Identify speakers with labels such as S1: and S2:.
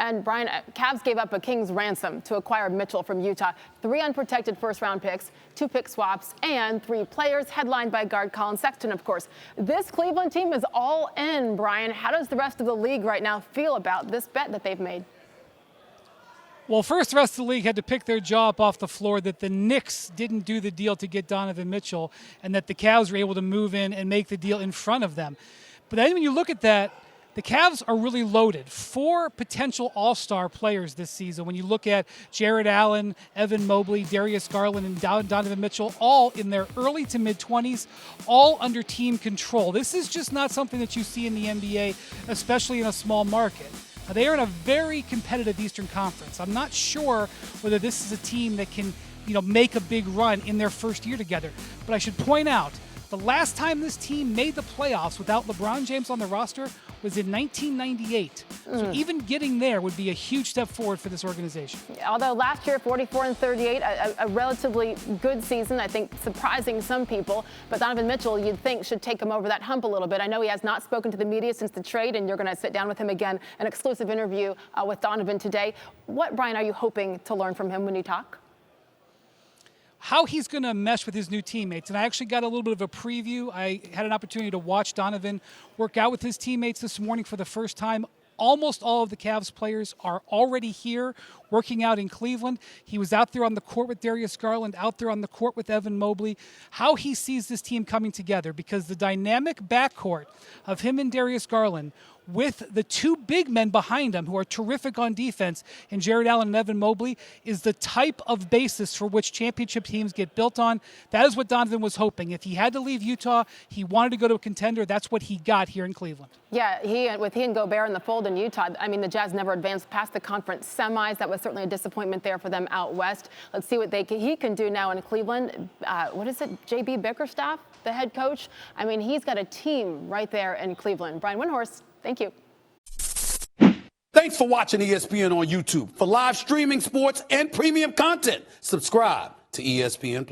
S1: And Brian, Cavs gave up a king's ransom to acquire Mitchell from Utah. 3 unprotected first-round picks, 2 pick swaps, and 3 players, headlined by guard Colin Sexton, of course. This Cleveland team is all in, Brian. How does the rest of the league right now feel about this bet that they've made?
S2: Well, first, the rest of the league had to pick their jaw up off the floor that the Knicks didn't do the deal to get Donovan Mitchell and that the Cavs were able to move in and make the deal in front of them. But then when you look at that, the Cavs are really loaded. 4 potential all-star players this season. When you look at Jared Allen, Evan Mobley, Darius Garland, and Donovan Mitchell, all in their early to mid-20s, all under team control. This is just not something that you see in the NBA, especially in a small market. Now, they are in a very competitive Eastern Conference. I'm not sure whether this is a team that can, make a big run in their first year together. But I should point out, the last time this team made the playoffs without LeBron James on the roster was in 1998. So even getting there would be a huge step forward for this organization.
S1: Although last year, 44-38, a relatively good season, I think surprising some people. But Donovan Mitchell, you'd think, should take him over that hump a little bit. I know he has not spoken to the media since the trade, and you're going to sit down with him again, an exclusive interview with Donovan today. What, Brian, are you hoping to learn from him when you talk?
S2: How he's going to mesh with his new teammates. And I actually got a little bit of a preview. I had an opportunity to watch Donovan work out with his teammates this morning for the first time. Almost all of the Cavs players are already here working out in Cleveland. He was out there on the court with Darius Garland, out there on the court with Evan Mobley. How he sees this team coming together, because the dynamic backcourt of him and Darius Garland with the 2 big men behind him who are terrific on defense in Jared Allen and Evan Mobley is the type of basis for which championship teams get built on. That is what Donovan was hoping. If he had to leave Utah, he wanted to go to a contender. That's what he got here in Cleveland.
S1: Yeah, with he and Gobert in the fold in Utah, I mean, the Jazz never advanced past the conference semis. That was certainly a disappointment there for them out west. Let's see what he can do now in Cleveland. What is it, J.B. Bickerstaff, the head coach? I mean, he's got a team right there in Cleveland. Brian Windhorst, thank you.
S3: Thanks for watching ESPN on YouTube. For live streaming, sports, and premium content, subscribe to ESPN+.